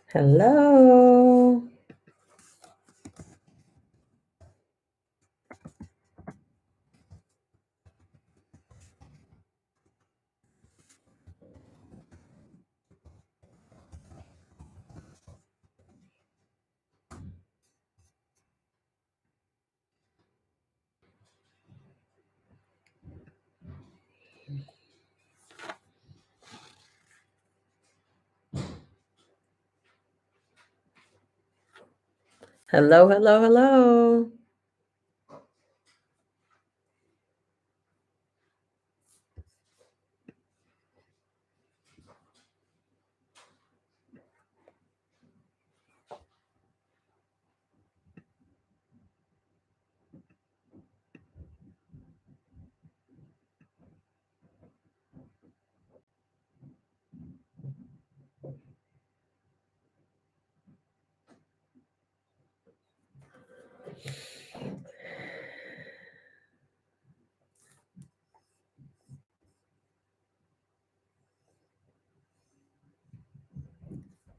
Hello. Hello, hello, hello.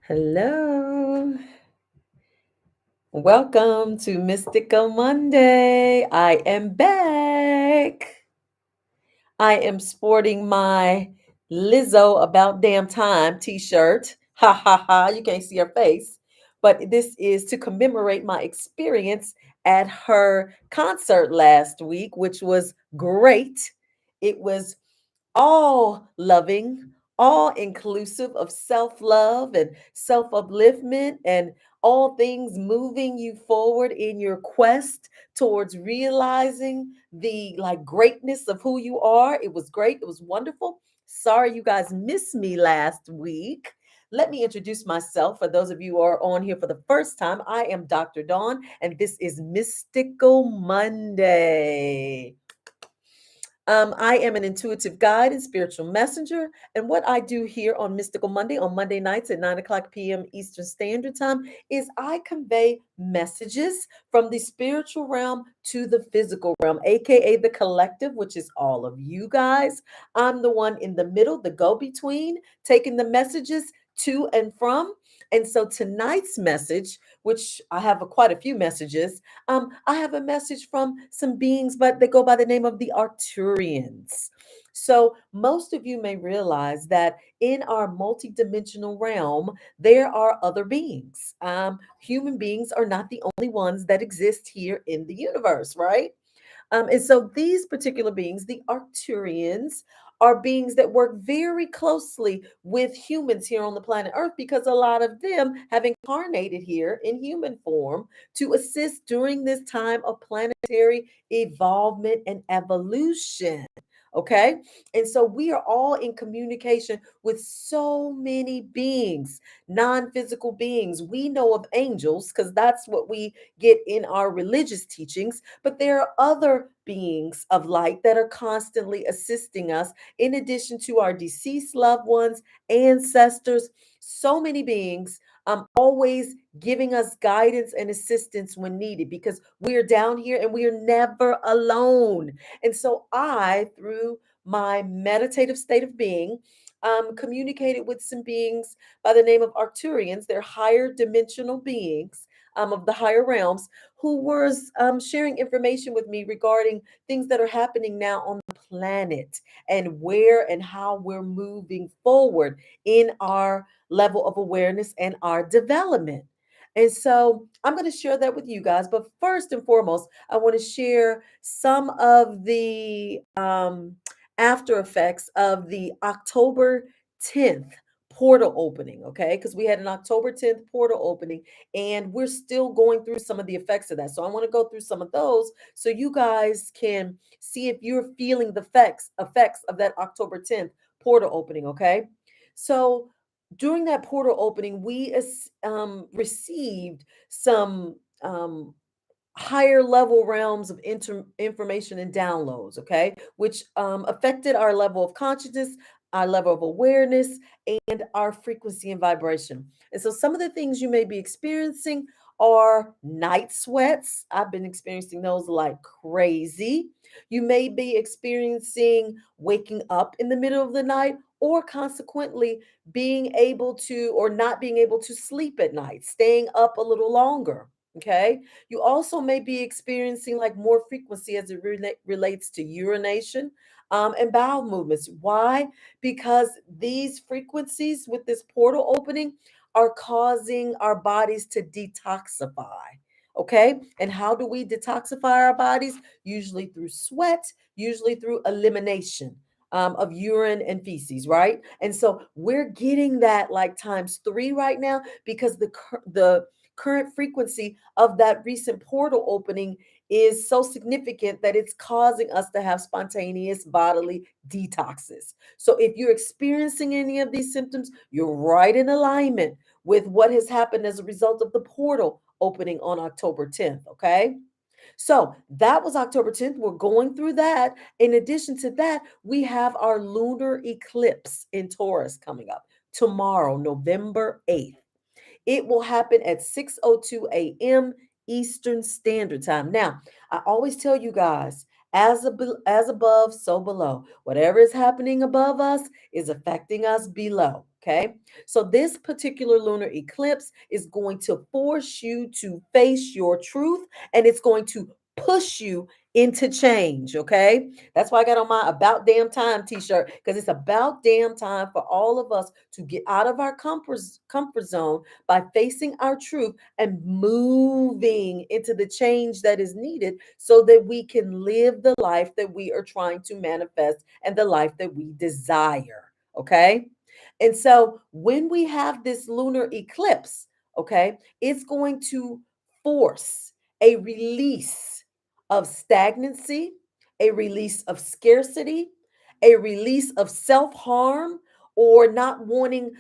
Hello. Welcome to Mystical Monday. I am back. I am sporting my Lizzo About Damn Time t shirt. Ha ha ha. You can't see her face. But this is to commemorate my experience at her concert last week, which was great. It was all loving, all inclusive of self love and self upliftment and all things moving you forward in your quest towards realizing the greatness of who you are. It was great. It was wonderful. Sorry you guys missed me last week. Let me introduce myself for those of you who are on here for the first time. I am Dr. Dawn, and this is Mystical Monday. I am an intuitive guide and spiritual messenger. And what I do here on Mystical Monday, on Monday nights at 9 o'clock p.m. Eastern Standard Time, is I convey messages from the spiritual realm to the physical realm, aka the collective, which is all of you guys. I'm the one in the middle, the go between, taking the messages to and from. And so tonight's message, which I have quite a few messages, I have a message from some beings, but they go by the name of the Arcturians. So, most of you may realize that in our multidimensional realm, there are other beings. Human beings are not the only ones that exist here in the universe, right? And so these particular beings, the Arcturians, are beings that work very closely with humans here on the planet Earth because a lot of them have incarnated here in human form to assist during this time of planetary evolvement and evolution. Okay. And so we are all in communication with so many beings, non physical beings. We know of angels because that's what we get in our religious teachings, but there are other beings of light that are constantly assisting us, in addition to our deceased loved ones, ancestors, so many beings. Always giving us guidance and assistance when needed because we're down here and we are never alone. And so I, through my meditative state of being, communicated with some beings by the name of Arcturians. They're higher dimensional beings of the higher realms who was sharing information with me regarding things that are happening now on the planet and where and how we're moving forward in our level of awareness and our development. And so I'm going to share that with you guys. But first and foremost, I want to share some of the after effects of the October 10th portal opening, okay? Because we had an October 10th portal opening and we're still going through some of the effects of that. So I want to go through some of those so you guys can see if you're feeling the effects of that October 10th portal opening, okay? So during that portal opening, we received some higher level realms of information and downloads, okay, which affected our level of consciousness, our level of awareness, and our frequency and vibration. And so, some of the things you may be experiencing are night sweats. I've been experiencing those like crazy. You may be experiencing waking up in the middle of the night or consequently being able to or not being able to sleep at night, staying up a little longer. Okay. You also may be experiencing like more frequency as it relates to urination and bowel movements. Why? Because these frequencies with this portal opening are causing our bodies to detoxify. Okay. And how do we detoxify our bodies? Usually through sweat, usually through elimination of urine and feces, right? And so we're getting that like times three right now because the current frequency of that recent portal opening is so significant that it's causing us to have spontaneous bodily detoxes. So if you're experiencing any of these symptoms, you're right in alignment with what has happened as a result of the portal opening on October 10th, okay? So that was October 10th. We're going through that. In addition to that, we have our lunar eclipse in Taurus coming up tomorrow, November 8th. It will happen at 6:02 a.m. Eastern Standard Time. Now, I always tell you guys, as above, so below. Whatever is happening above us is affecting us below. Okay. So, this particular lunar eclipse is going to force you to face your truth and it's going to push you into change. Okay. That's why I got on my About Damn Time t shirt because it's about damn time for all of us to get out of our comfort zone by facing our truth and moving into the change that is needed so that we can live the life that we are trying to manifest and the life that we desire. Okay. And so when we have this lunar eclipse, okay, it's going to force a release of stagnancy, a release of scarcity, a release of self harm or not wanting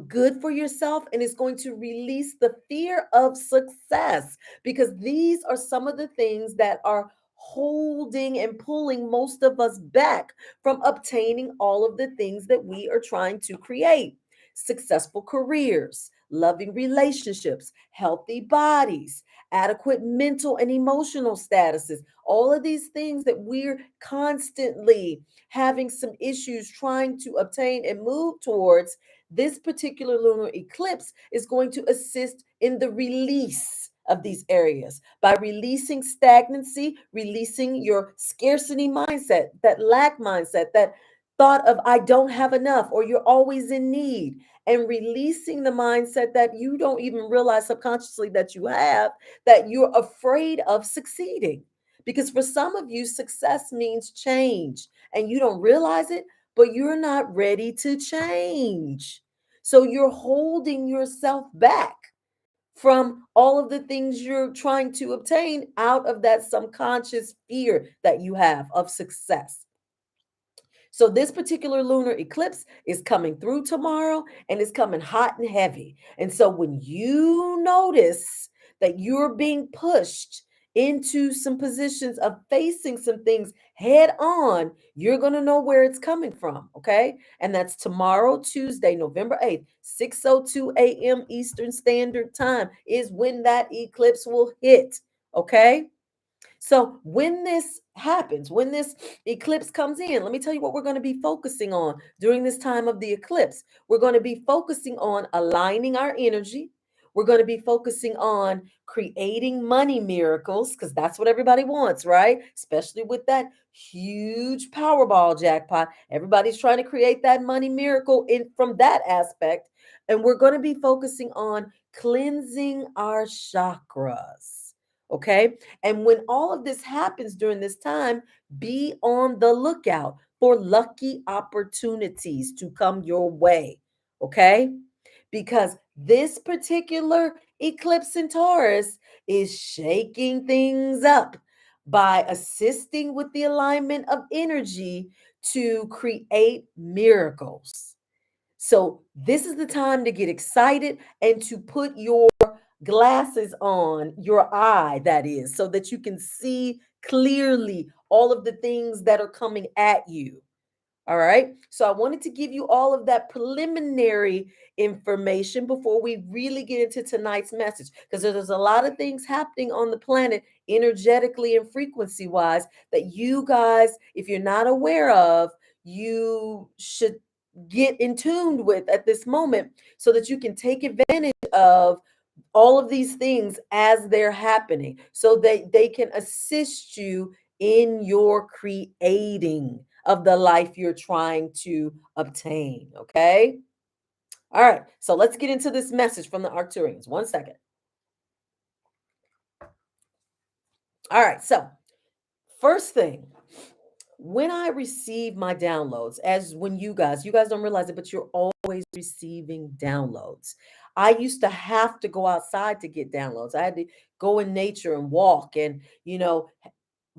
good for yourself, and it's going to release the fear of success because these are some of the things that are holding and pulling most of us back from obtaining all of the things that we are trying to create: successful careers, loving relationships, healthy bodies, adequate mental and emotional statuses, all of these things that we're constantly having some issues trying to obtain and move towards. This particular lunar eclipse is going to assist in the release of these areas by releasing stagnancy, releasing your scarcity mindset, that lack mindset, that thought of I don't have enough or you're always in need, and releasing the mindset that you don't even realize subconsciously that you have, that you're afraid of succeeding. Because for some of you, success means change and you don't realize it, but you're not ready to change. So you're holding yourself back from all of the things you're trying to obtain out of that subconscious fear that you have of success. So this particular lunar eclipse is coming through tomorrow and it's coming hot and heavy. And so when you notice that you're being pushed into some positions of facing some things head on, you're going to know where it's coming from, okay? And that's tomorrow, Tuesday, November 8th, 6:02 a.m. Eastern Standard Time is when that eclipse will hit, okay? So when this happens, when this eclipse comes in, let me tell you what we're going to be focusing on during this time of the eclipse. We're going to be focusing on aligning our energy. We're going to be focusing on creating money miracles because that's what everybody wants, right? Especially with that huge Powerball jackpot. Everybody's trying to create that money miracle in from that aspect. And we're going to be focusing on cleansing our chakras. Okay. And when all of this happens during this time, be on the lookout for lucky opportunities to come your way. Okay. Because this particular eclipse in Taurus is shaking things up by assisting with the alignment of energy to create miracles. So, this is the time to get excited and to put your glasses on your eye, that is, so that you can see clearly all of the things that are coming at you. All right. So I wanted to give you all of that preliminary information before we really get into tonight's message because there's a lot of things happening on the planet energetically and frequency wise that you guys, if you're not aware of, you should get in tuned with at this moment so that you can take advantage of all of these things as they're happening so that they can assist you in your creating of the life you're trying to obtain. Okay. All right. So let's get into this message from the Arcturians. One second. All right. So, first thing, when I receive my downloads, as when you guys don't realize it, but you're always receiving downloads. I used to have to go outside to get downloads. I had to go in nature and walk and,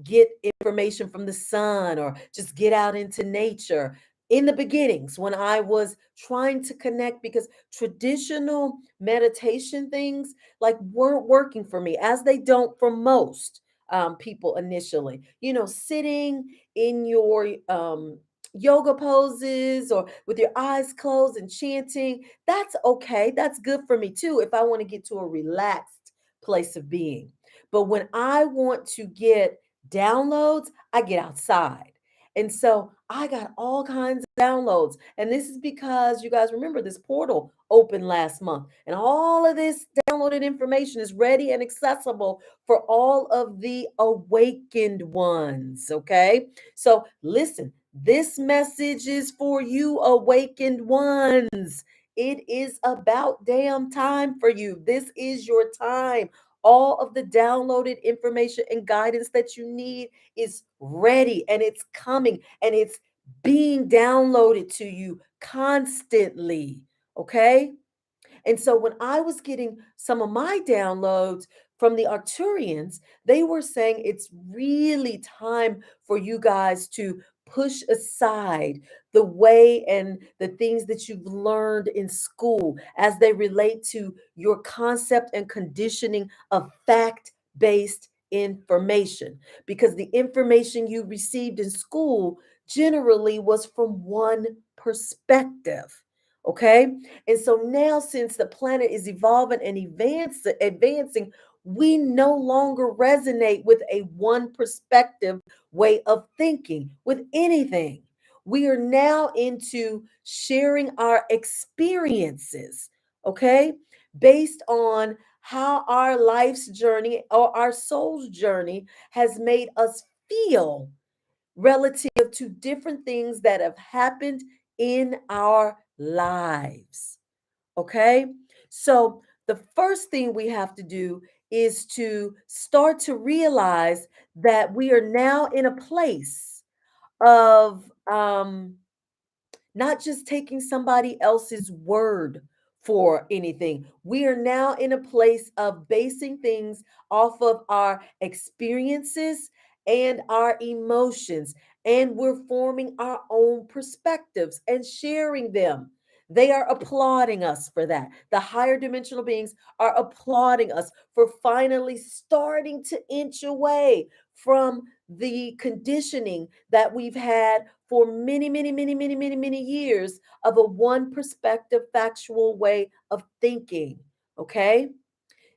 get information from the sun or just get out into nature. In the beginnings, when I was trying to connect, because traditional meditation things like weren't working for me, as they don't for most people initially. Sitting in your yoga poses or with your eyes closed and chanting, that's okay. That's good for me too if I want to get to a relaxed place of being. But when I want to get downloads, I get outside. And so I got all kinds of downloads. And this is because you guys remember this portal opened last month. And all of this downloaded information is ready and accessible for all of the awakened ones. Okay. So listen, this message is for you, awakened ones. It is about damn time for you. This is your time. All of the downloaded information and guidance that you need is ready and it's coming and it's being downloaded to you constantly. Okay. And so when I was getting some of my downloads from the Arcturians, they were saying it's really time for you guys to push aside the way and the things that you've learned in school as they relate to your concept and conditioning of fact-based information, because the information you received in school generally was from one perspective. Okay. And so now, since the planet is evolving and advancing, we no longer resonate with a one perspective way of thinking with anything. We are now into sharing our experiences, okay, based on how our life's journey or our soul's journey has made us feel relative to different things that have happened in our lives. Okay. So the first thing we have to do is to start to realize that we are now in a place of not just taking somebody else's word for anything. We are now in a place of basing things off of our experiences and our emotions, and we're forming our own perspectives and sharing them. They are applauding us for that. The higher dimensional beings are applauding us for finally starting to inch away from the conditioning that we've had for many, many, many, many, many, many years of a one perspective, factual way of thinking. Okay.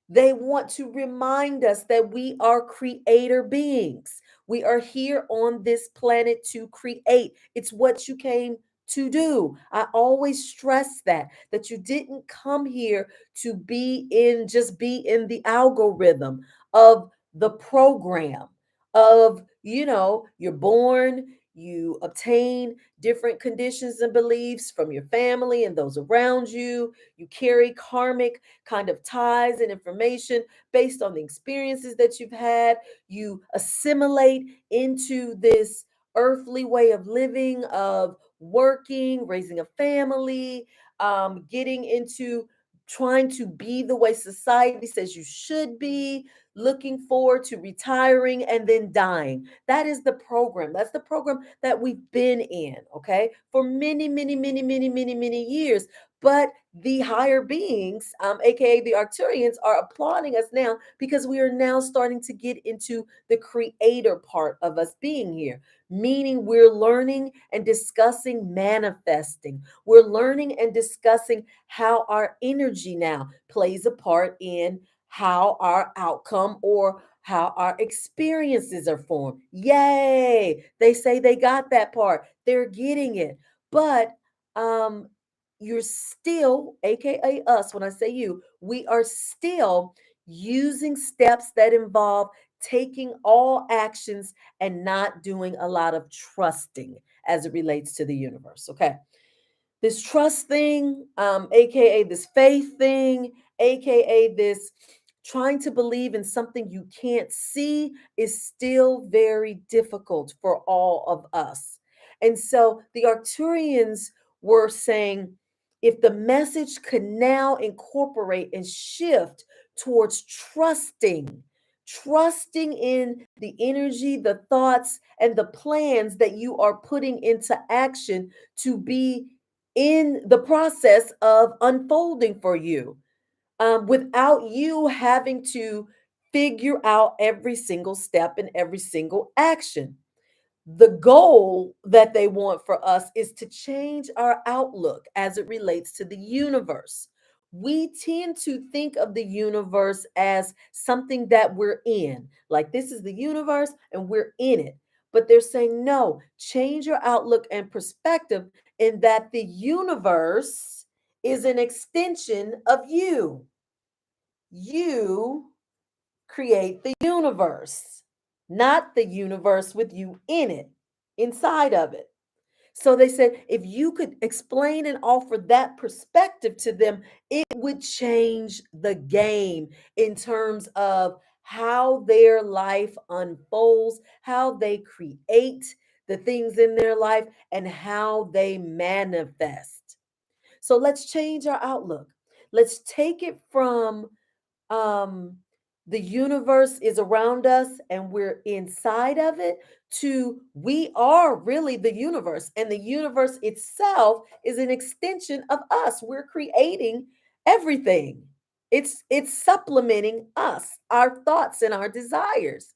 They want to remind us that we are creator beings. We are here on this planet to create. It's what you came to do. I always stress that you didn't come here to be in the algorithm of the program of, you're born, you obtain different conditions and beliefs from your family and those around you. You carry karmic kind of ties and information based on the experiences that you've had. You assimilate into this earthly way of living, of working, raising a family, getting into trying to be the way society says you should be, looking forward to retiring and then dying. That is the program. That's the program that we've been in, okay, for many, many, many, many, many, many years. But the higher beings, aka the Arcturians, are applauding us now because we are now starting to get into the creator part of us being here, meaning we're learning and discussing manifesting. We're learning and discussing how our energy now plays a part in how our outcome or how our experiences are formed. Yay! They say they got that part, they're getting it. But um, you're still, aka us, when I say you, we are still using steps that involve taking all actions and not doing a lot of trusting as it relates to the universe. Okay. This trust thing, aka this faith thing, aka this trying to believe in something you can't see, is still very difficult for all of us. And so the Arcturians were saying, if the message could now incorporate and shift towards trusting in the energy, the thoughts, and the plans that you are putting into action to be in the process of unfolding for you, without you having to figure out every single step and every single action. The goal that they want for us is to change our outlook as it relates to the universe. We tend to think of the universe as something that we're in, like this is the universe and we're in it. But they're saying, no, change your outlook and perspective in that the universe is an extension of you. You create the universe, not the universe with you in it, inside of it. So they said, if you could explain and offer that perspective to them, it would change the game in terms of how their life unfolds, how they create the things in their life, and how they manifest. So let's change our outlook. Let's take it from um the universe is around us and we're inside of it, to we are really the universe, and the universe itself is an extension of us. We're creating everything. It's supplementing us, our thoughts and our desires.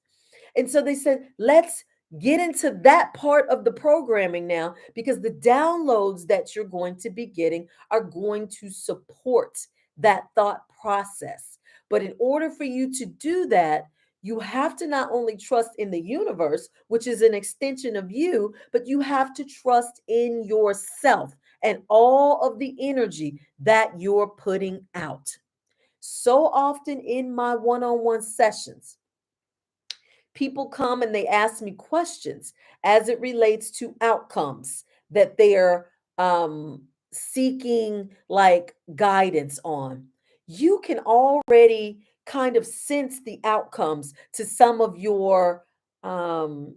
And so they said, let's get into that part of the programming now, because the downloads that you're going to be getting are going to support that thought process. But in order for you to do that, you have to not only trust in the universe, which is an extension of you, but you have to trust in yourself and all of the energy that you're putting out. So often in my one on one sessions, people come and they ask me questions as it relates to outcomes that they're seeking like guidance on. You can already kind of sense the outcomes to some of your um,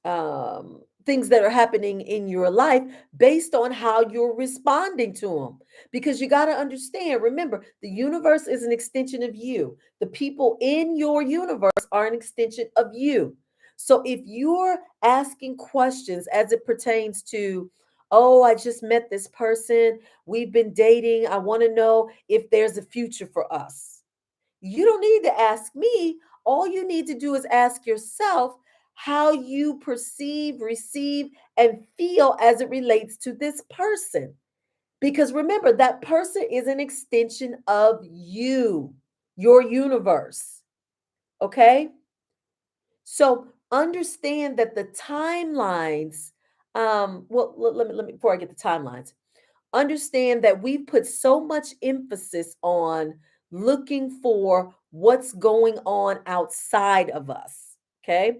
things that are happening in your life based on how you're responding to them. Because you got to understand, remember, the universe is an extension of you. The people in your universe are an extension of you. So if you're asking questions as it pertains to, oh, I just met this person, we've been dating, I want to know if there's a future for us. You don't need to ask me. All you need to do is ask yourself how you perceive, receive, and feel as it relates to this person. Because remember, that person is an extension of you, your universe. Okay? So understand that the timelines, well, let me, before I get the timelines, understand that we put so much emphasis on looking for what's going on outside of us. Okay.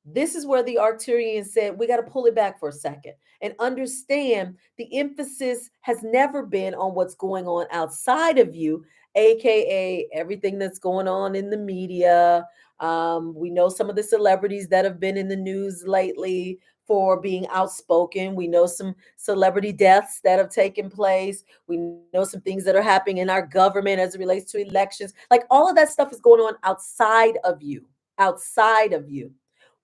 This is where the Arcturian said we got to pull it back for a second and understand the emphasis has never been on what's going on outside of you, aka everything that's going on in the media. We know some of the celebrities that have been in the news lately for being outspoken. We know some celebrity deaths that have taken place. We know some things that are happening in our government as it relates to elections. Like all of that stuff is going on outside of you, outside of you.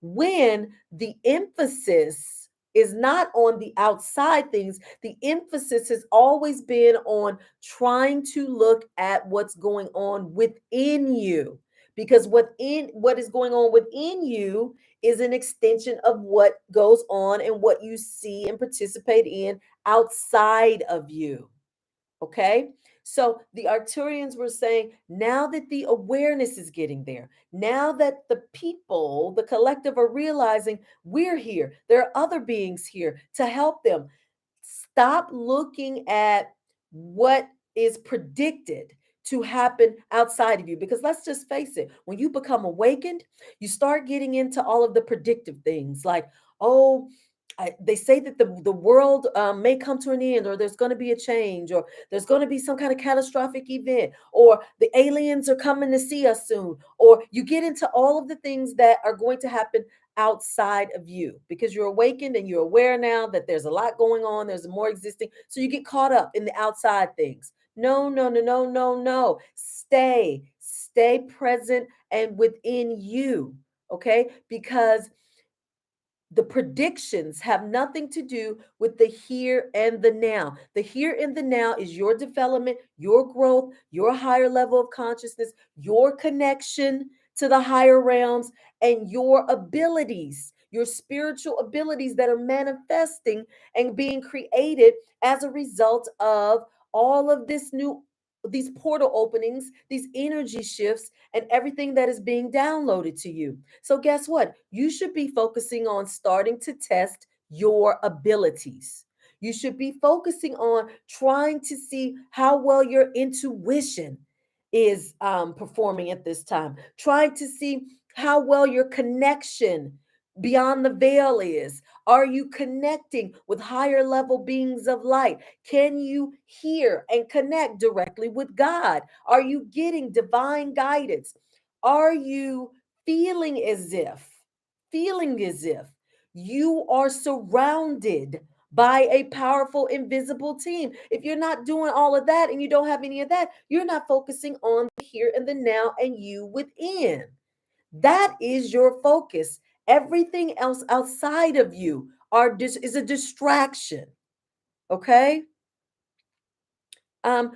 When the emphasis is not on the outside things, the emphasis has always been on trying to look at what's going on within you. Because what is going on within you is an extension of what goes on and what you see and participate in outside of you. Okay. So the Arcturians were saying, now that the awareness is getting there, now that the people, the collective, are realizing we're here, there are other beings here to help them. Stop looking at what is predicted to happen outside of you. Because let's just face it, when you become awakened, you start getting into all of the predictive things like, oh, they say that the world may come to an end, or there's going to be a change, or there's going to be some kind of catastrophic event, or the aliens are coming to see us soon, or you get into all of the things that are going to happen outside of you because you're awakened and you're aware now that there's a lot going on, there's more existing. So you get caught up in the outside things. No, no, no, no, no, no. Stay present and within you. Okay. Because the predictions have nothing to do with the here and the now. The here and the now is your development, your growth, your higher level of consciousness, your connection to the higher realms, and your abilities, your spiritual abilities that are manifesting and being created as a result of all of these portal openings, these energy shifts, and everything that is being downloaded to you. So, guess what? You should be focusing on starting to test your abilities. You should be focusing on trying to see how well your intuition is performing at this time, trying to see how well your connection beyond the veil is. Are you connecting with higher level beings of light? Can you hear and connect directly with God? Are you getting divine guidance? Are you feeling as if, feeling as if you are surrounded by a powerful invisible team? If you're not doing all of that and you don't have any of that, you're not focusing on the here and the now and you within. That is your focus. Everything else outside of you is a distraction. Okay.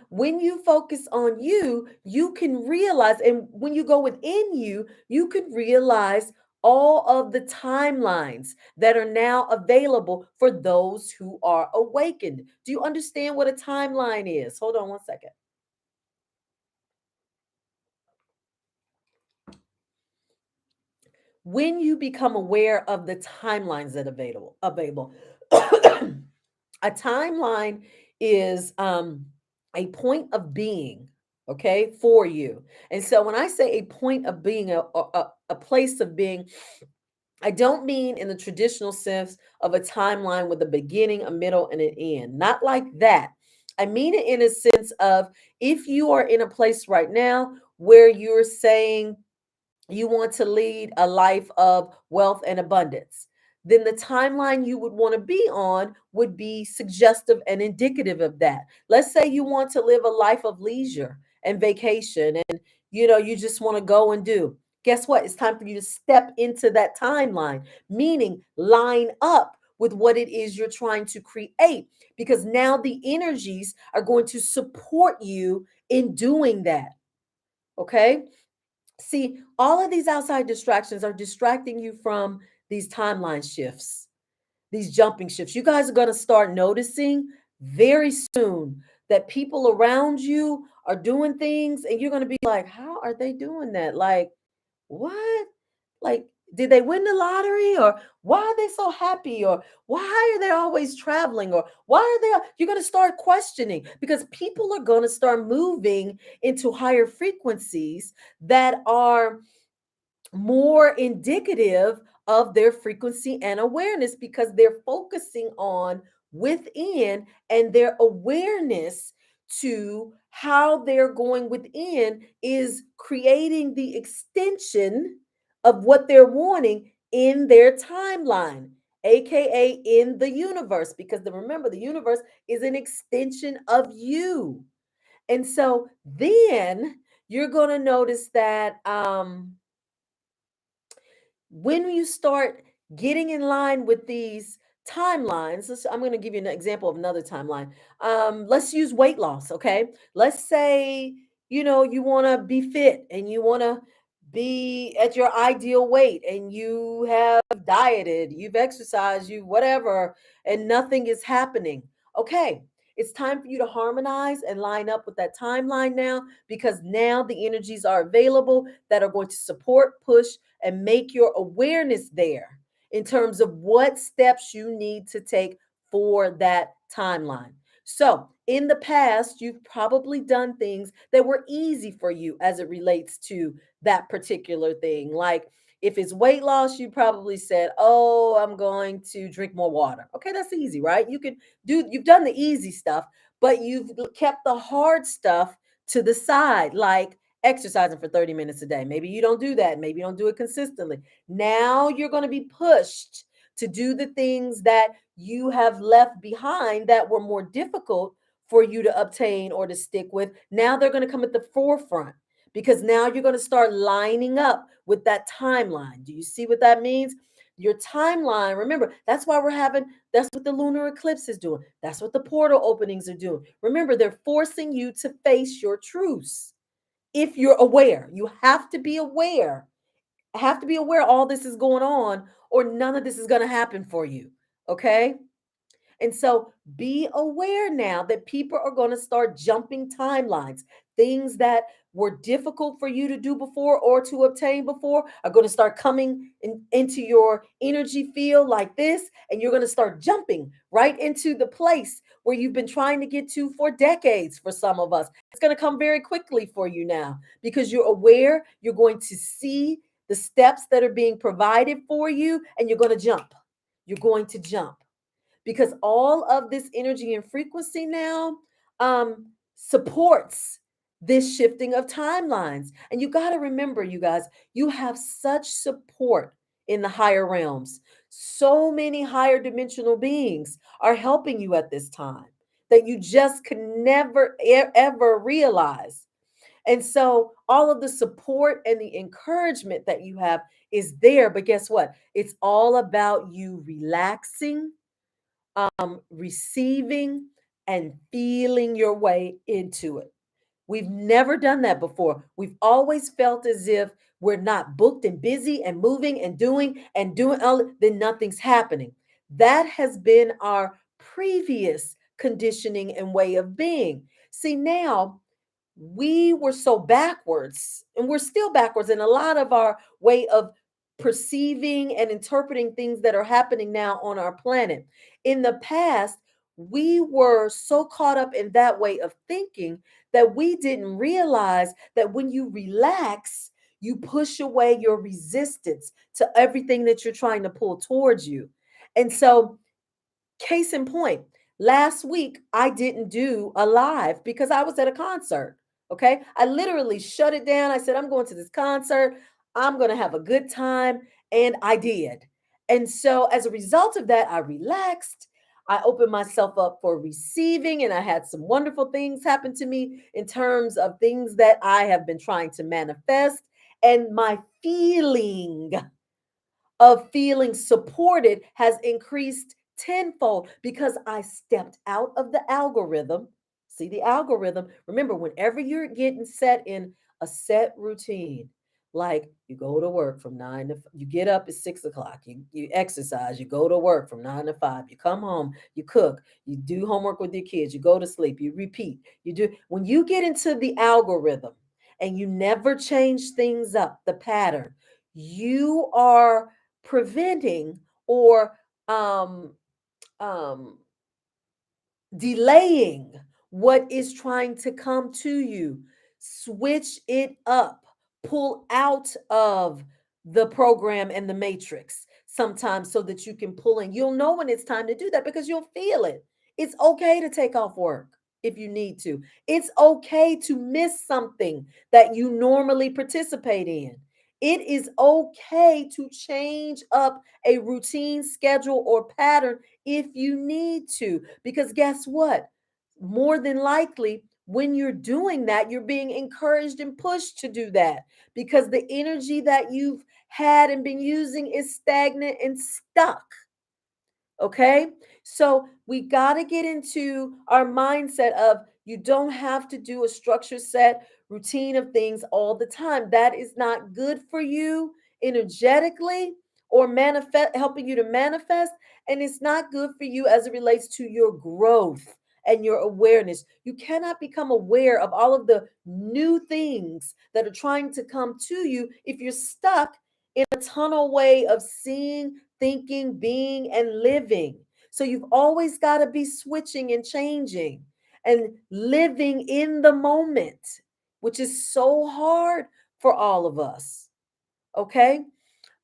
When you focus on you, you can realize, and when you go within you, you can realize all of the timelines that are now available for those who are awakened. Do you understand what a timeline is? Hold on one second. When you become aware of the timelines that available, a timeline is a point of being, okay, for you. And so when I say a point of being, a place of being, I don't mean in the traditional sense of a timeline with a beginning, a middle, and an end. Not like that. I mean it in a sense of if you are in a place right now where you're saying, you want to lead a life of wealth and abundance, then the timeline you would want to be on would be suggestive and indicative of that. Let's say you want to live a life of leisure and vacation, and you just want to go and do. Guess what? It's time for you to step into that timeline, meaning line up with what it is you're trying to create, because now the energies are going to support you in doing that. Okay. See, all of these outside distractions are distracting you from these timeline shifts, these jumping shifts. You guys are going to start noticing very soon that people around you are doing things, and you're going to be like, how are they doing that? Like, what? Like, did they win the lottery? Or why are they so happy? Or why are they always traveling? Or why are they? You're going to start questioning because people are going to start moving into higher frequencies that are more indicative of their frequency and awareness, because they're focusing on within, and their awareness to how they're going within is creating the extension of what they're wanting in their timeline, aka in the universe, because remember, the universe is an extension of you. And so then you're going to notice that when you start getting in line with these timelines, I'm going to give you an example of another timeline. Let's use weight loss. Okay. Let's say, you want to be fit and you want to be at your ideal weight, and you have dieted, you've exercised, you whatever, and nothing is happening. Okay. It's time for you to harmonize and line up with that timeline now, because now the energies are available that are going to support, push, and make your awareness there in terms of what steps you need to take for that timeline. So, in the past, you've probably done things that were easy for you as it relates to that particular thing. Like if it's weight loss, you probably said, "Oh, I'm going to drink more water." Okay, that's easy, right? You've done the easy stuff, but you've kept the hard stuff to the side, like exercising for 30 minutes a day. Maybe you don't do that. Maybe you don't do it consistently. Now you're going to be pushed to do the things that you have left behind that were more difficult for you to obtain or to stick with. Now they're going to come at the forefront because now you're going to start lining up with that timeline. Do you see what that means? Your timeline, remember, that's what the lunar eclipse is doing. That's what the portal openings are doing. Remember, they're forcing you to face your truths. If you're aware, you have to be aware all this is going on, or none of this is going to happen for you. Okay. And so be aware now that people are going to start jumping timelines. Things that were difficult for you to do before or to obtain before are going to start coming into your energy field like this. And you're going to start jumping right into the place where you've been trying to get to for decades for some of us. It's going to come very quickly for you now because you're aware, you're going to see the steps that are being provided for you, and you're going to jump. You're going to jump because all of this energy and frequency now supports this shifting of timelines. And you got to remember, you guys, you have such support in the higher realms. So many higher dimensional beings are helping you at this time that you just can never ever realize. And so all of the support and the encouragement that you have is there. But guess what? It's all about you relaxing, receiving, and feeling your way into it. We've never done that before. We've always felt as if we're not booked and busy and moving and doing all, then nothing's happening. That has been our previous conditioning and way of being. See, now we were so backwards, and we're still backwards in a lot of our way of perceiving and interpreting things that are happening now on our planet. In the past, we were so caught up in that way of thinking that we didn't realize that when you relax, you push away your resistance to everything that you're trying to pull towards you. And so, case in point, last week I didn't do a live because I was at a concert. Okay. I literally shut it down. I said, I'm going to this concert. I'm going to have a good time. And I did. And so, as a result of that, I relaxed. I opened myself up for receiving, and I had some wonderful things happen to me in terms of things that I have been trying to manifest. And my feeling supported has increased tenfold because I stepped out of the algorithm. See the algorithm. Remember, whenever you're getting set in a set routine, like you go to work from you get up at 6 o'clock, you exercise, you go to work from 9 to 5, you come home, you cook, you do homework with your kids, you go to sleep, you repeat, you do. When you get into the algorithm and you never change things up, the pattern, you are preventing or um, um, delaying what is trying to come to you. Switch it up, pull out of the program and the matrix sometimes so that you can pull in. You'll know when it's time to do that because you'll feel it. It's okay to take off work if you need to. It's okay to miss something that you normally participate in. It is okay to change up a routine schedule or pattern if you need to. Because guess what? More than likely, when you're doing that, you're being encouraged and pushed to do that because the energy that you've had and been using is stagnant and stuck. Okay. So we got to get into our mindset of you don't have to do a structure set routine of things all the time. That is not good for you energetically or manifest, helping you to manifest. And it's not good for you as it relates to your growth and your awareness. You cannot become aware of all of the new things that are trying to come to you if you're stuck in a tunnel way of seeing, thinking, being, and living. So you've always got to be switching and changing and living in the moment, which is so hard for all of us. Okay.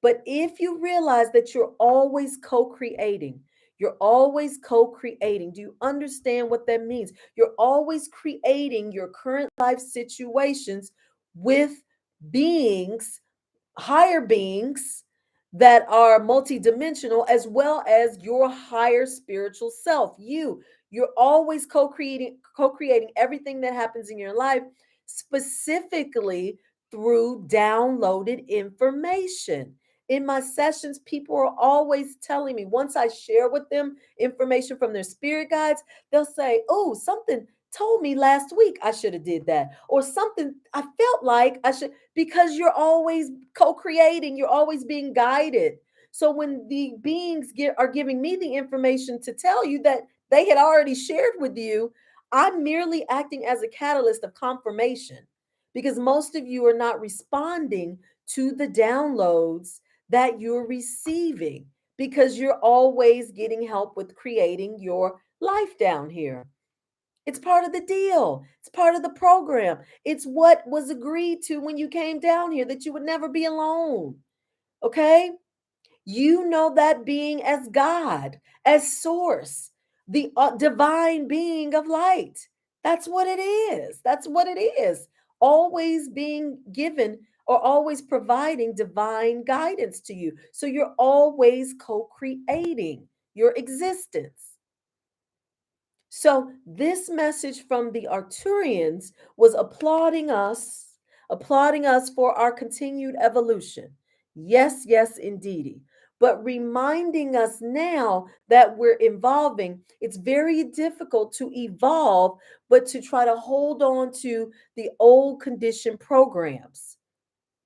But if you realize that you're always co creating, you're always co creating. Do you understand what that means? You're always creating your current life situations with beings, higher beings that are multidimensional, as well as your higher spiritual self. You're always co-creating everything that happens in your life, specifically through downloaded information. In my sessions, people are always telling me, once I share with them information from their spirit guides, they'll say, oh, something told me last week I should have did that, or something I felt like I should, because you're always co-creating, you're always being guided. So when the beings are giving me the information to tell you that they had already shared with you, I'm merely acting as a catalyst of confirmation, because most of you are not responding to the downloads that you're receiving, because you're always getting help with creating your life down here. It's part of the deal. It's part of the program. It's what was agreed to when you came down here, that you would never be alone. Okay? You know that being as God, as source, the divine being of light. That's what it is. That's what it is. Always being given or always providing divine guidance to you. So you're always co creating your existence. So this message from the Arcturians was applauding us for our continued evolution. Yes, yes, indeedy. But reminding us now that we're evolving, it's very difficult to evolve, but to try to hold on to the old condition programs.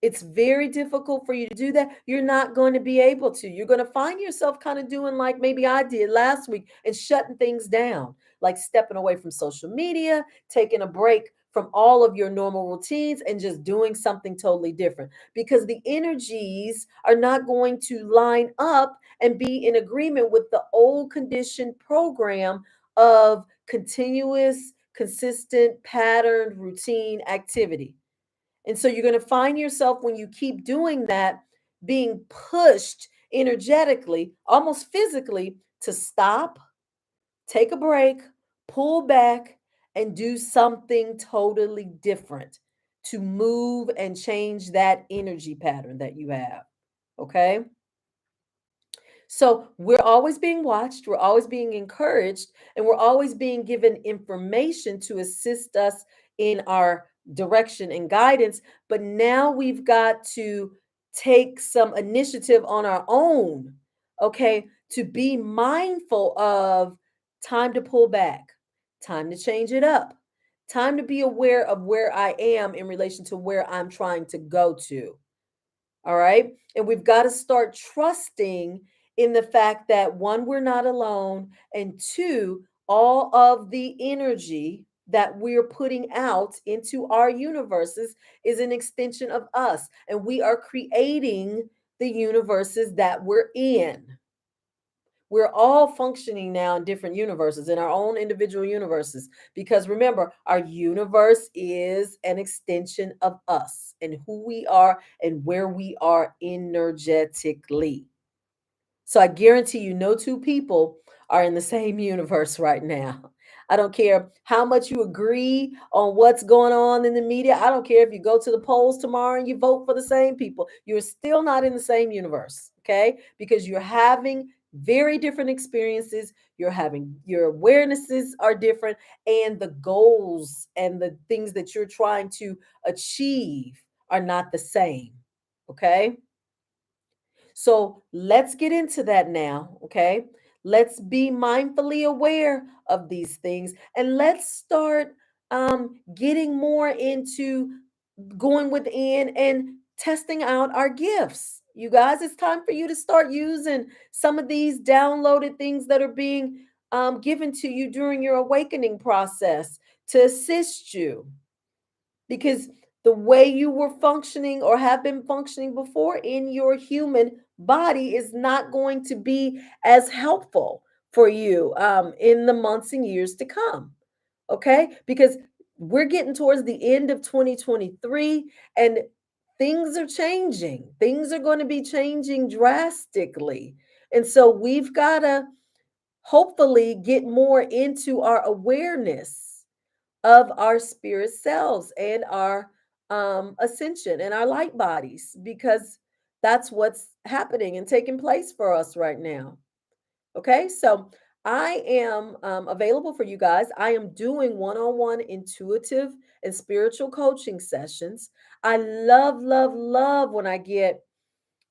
It's very difficult for you to do that. You're not going to be able to. You're going to find yourself kind of doing like maybe I did last week and shutting things down, like stepping away from social media, taking a break from all of your normal routines and just doing something totally different, because the energies are not going to line up and be in agreement with the old conditioned program of continuous, consistent, patterned, routine activity. And so you're going to find yourself, when you keep doing that, being pushed energetically, almost physically, to stop, take a break, pull back, and do something totally different to move and change that energy pattern that you have. Okay. So we're always being watched, we're always being encouraged, and we're always being given information to assist us in our direction and guidance. But now we've got to take some initiative on our own, okay, to be mindful of time to pull back, time to change it up, time to be aware of where I am in relation to where I'm trying to go to. All right. And we've got to start trusting in the fact that, one, we're not alone, and two, all of the energy that we're putting out into our universes is an extension of us, and we are creating the universes that we're in. We're all functioning now in different universes, in our own individual universes, because remember, our universe is an extension of us and who we are and where we are energetically. So I guarantee you, no two people are in the same universe right now. I don't care how much you agree on what's going on in the media. I don't care if you go to the polls tomorrow and you vote for the same people. You're still not in the same universe, okay? Because you're having very different experiences. You're having, your awarenesses are different, and the goals and the things that you're trying to achieve are not the same, okay? So let's get into that now, okay? Let's be mindfully aware of these things, and let's start getting more into going within and testing out our gifts. You guys, it's time for you to start using some of these downloaded things that are being given to you during your awakening process to assist you, because the way you were functioning or have been functioning before in your human body is not going to be as helpful for you in the months and years to come. Okay? Because we're getting towards the end of 2023 and things are changing. Things are going to be changing drastically. And so we've got to hopefully get more into our awareness of our spirit selves and our ascension and our light bodies because that's what's happening and taking place for us right now. Okay, so I am available for you guys. I am doing one on one intuitive and spiritual coaching sessions. I love, love, love when I get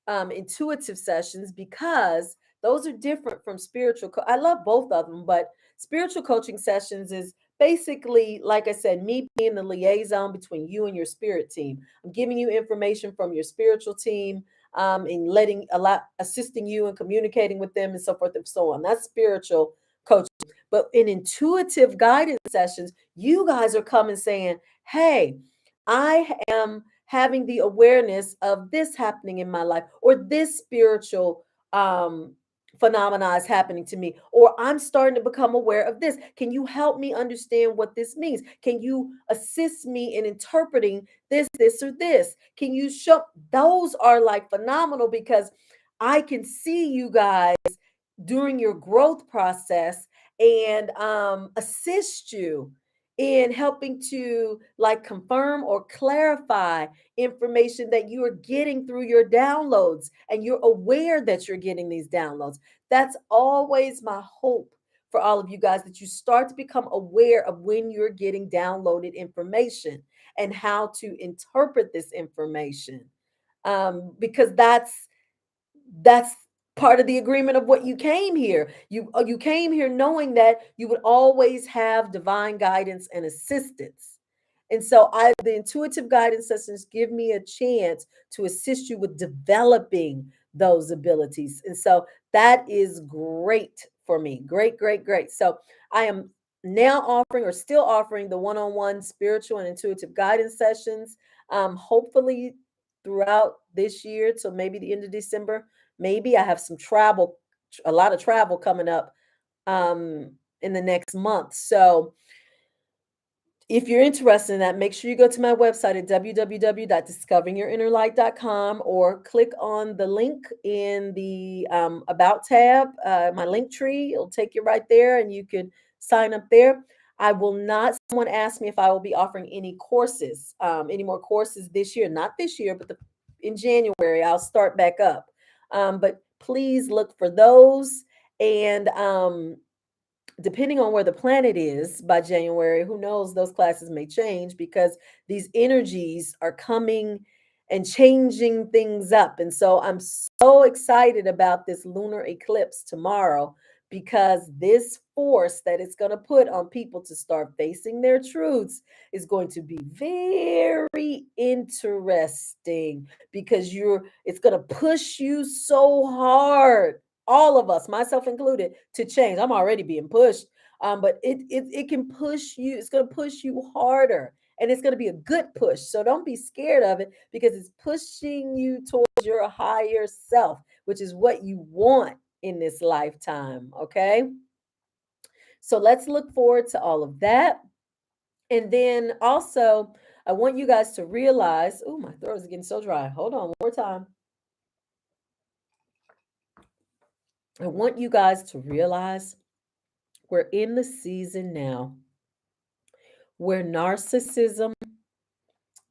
intuitive sessions because those are different from spiritual. I love both of them, but spiritual coaching sessions is basically, like I said, me being the liaison between you and your spirit team. I'm giving you information from your spiritual team and letting a lot, assisting you and communicating with them and so forth and so on. That's spiritual coaching. But in intuitive guidance sessions, you guys are coming saying, hey, I am having the awareness of this happening in my life or this spiritual phenomena is happening to me or I'm starting to become aware of this. Can you help me understand what this means? Can you assist me in interpreting this or this? Can you show? Those are like phenomenal because I can see you guys during your growth process and assist you in helping to like confirm or clarify information that you are getting through your downloads and you're aware that you're getting these downloads. That's always my hope for all of you guys that you start to become aware of when you're getting downloaded information and how to interpret this information because that's part of the agreement of what you came here. You came here knowing that you would always have divine guidance and assistance. And so I the intuitive guidance sessions give me a chance to assist you with developing those abilities. And so that is great for me. Great, great, great. So I am now offering or still offering the one-on-one spiritual and intuitive guidance sessions. Hopefully throughout this year till maybe the end of December. Maybe I have some travel, a lot of travel coming up in the next month. So if you're interested in that, make sure you go to my website at www.discoveringyourinnerlight.com or click on the link in the About tab, my link tree. It'll take you right there and you can sign up there. I will not, someone asked me if I will be offering any courses, any more courses this year. Not this year, but in January, I'll start back up. But please look for those. And depending on where the planet is by January, who knows, those classes may change because these energies are coming and changing things up. And so I'm so excited about this lunar eclipse tomorrow because this force that it's going to put on people to start facing their truths is going to be very interesting because it's going to push you so hard, all of us, myself included, to change. I'm already being pushed, but it can push you. It's going to push you harder, and it's going to be a good push. So don't be scared of it because it's pushing you towards your higher self, which is what you want in this lifetime. Okay, so let's look forward to all of that, and then also I want you guys to realize. Oh, my throat is getting so dry. Hold on, one more time. I want you guys to realize we're in the season now where narcissism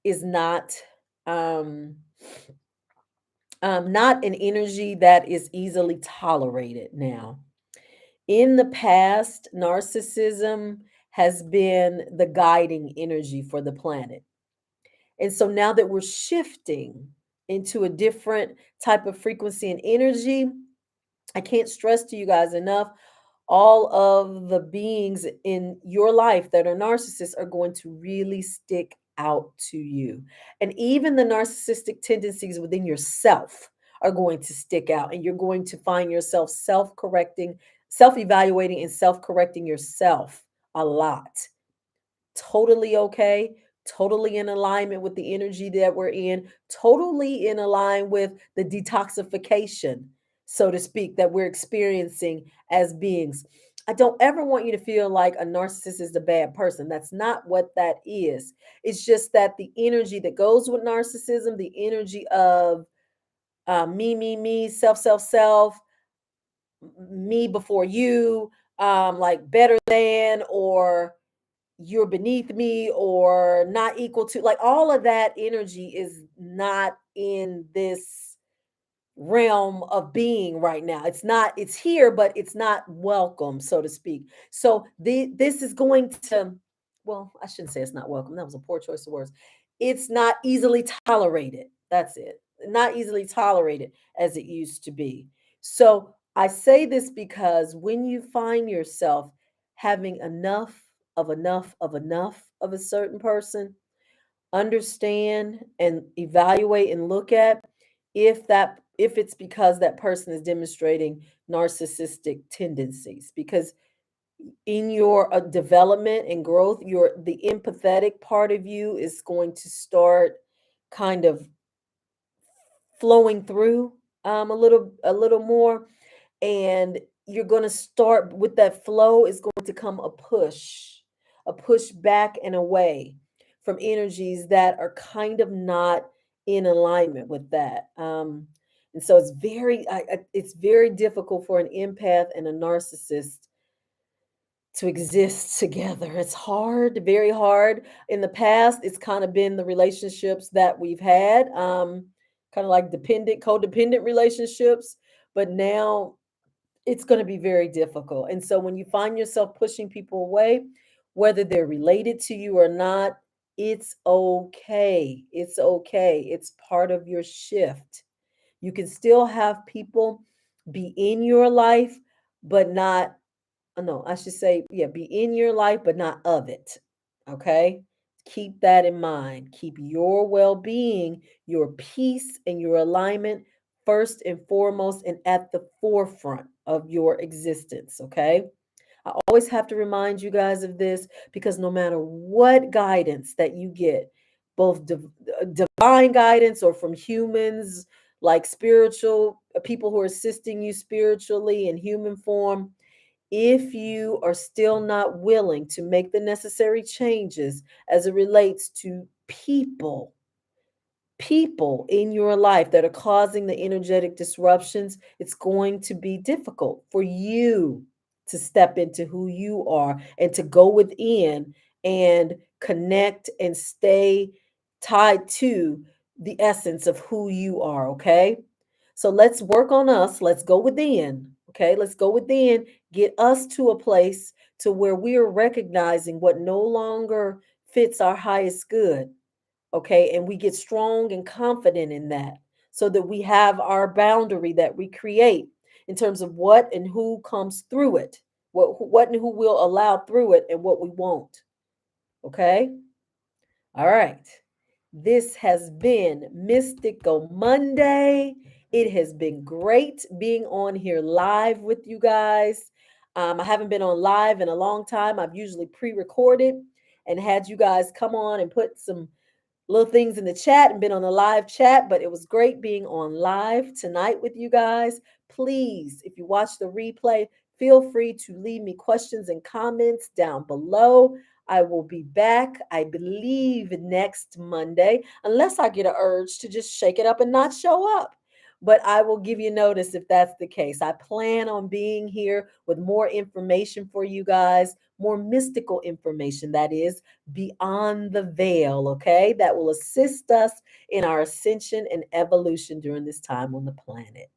is um, not an energy that is easily tolerated now. In the past, narcissism has been the guiding energy for the planet. And so now that we're shifting into a different type of frequency and energy, I can't stress to you guys enough all of the beings in your life that are narcissists are going to really stick out to you. And even the narcissistic tendencies within yourself are going to stick out, and you're going to find yourself self correcting, self evaluating, and self correcting yourself a lot. Totally okay. Totally in alignment with the energy that we're in, totally in alignment with the detoxification so to speak, that we're experiencing as beings. I don't ever want you to feel like a narcissist is a bad person. That's not what that is. It's just that the energy that goes with narcissism, the energy of me, self, me before you, like better than, or you're beneath me, or not equal to, like all of that energy is not in this realm of being right now. It's not, it's here, but it's not welcome, so to speak. So this is going to, well, I shouldn't say it's not welcome. That was a poor choice of words. It's not easily tolerated. That's it. Not easily tolerated as it used to be. So I say this because when you find yourself having enough of a certain person, understand and evaluate and look at if it's because that person is demonstrating narcissistic tendencies, because in your development and growth, your the empathetic part of you is going to start kind of flowing through a little more, and you're going to start with that flow is going to come a push back and away from energies that are kind of not in alignment with that. And so it's very difficult for an empath and a narcissist to exist together. It's hard, very hard. In the past, it's kind of been the relationships that we've had, kind of like dependent, codependent relationships. But now it's going to be very difficult. And so when you find yourself pushing people away, whether they're related to you or not, it's okay. It's okay. It's part of your shift. You can still have people be in your life, but not, no, I should say, yeah, be in your life, but not of it. Okay? Keep that in mind. Keep your well being, your peace, and your alignment first and foremost and at the forefront of your existence. Okay? I always have to remind you guys of this because no matter what guidance that you get, both divine guidance or from humans, like spiritual people who are assisting you spiritually in human form, if you are still not willing to make the necessary changes as it relates to people in your life that are causing the energetic disruptions, it's going to be difficult for you to step into who you are and to go within and connect and stay tied to the essence of who you are. Okay. So let's work on us. Let's go within. Okay. Let's go within, get us to a place to where we are recognizing what no longer fits our highest good. Okay, and we get strong and confident in that so that we have our boundary that we create in terms of what and who comes through it, what and who will allow through it, and what we won't. Okay. All right. This has been Mystical Monday. It has been great being on here live with you guys. I haven't been on live in a long time. I've usually pre-recorded and had you guys come on and put some little things in the chat and been on the live chat, but it was great being on live tonight with you guys. Please, if you watch the replay, feel free to leave me questions and comments down below. I will be back, I believe, next Monday, unless I get an urge to just shake it up and not show up. But I will give you notice if that's the case. I plan on being here with more information for you guys, more mystical information, that is, beyond the veil, okay? That will assist us in our ascension and evolution during this time on the planet.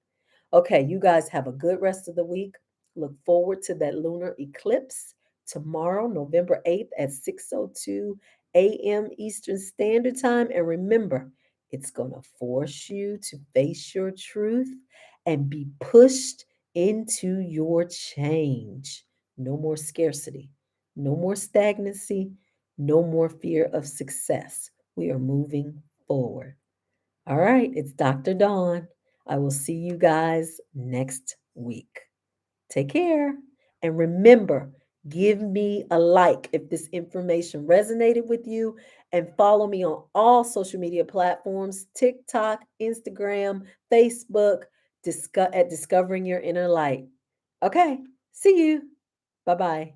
Okay, you guys have a good rest of the week. Look forward to that lunar eclipse tomorrow, November 8th at 6:02 a.m. Eastern Standard Time. And remember, it's going to force you to face your truth and be pushed into your change. No more scarcity, no more stagnancy, no more fear of success. We are moving forward. All right, it's Dr. Dawn. I will see you guys next week. Take care. And remember, give me a like if this information resonated with you, and follow me on all social media platforms: TikTok, Instagram, Facebook, at discovering your inner light. Okay, see you. Bye bye.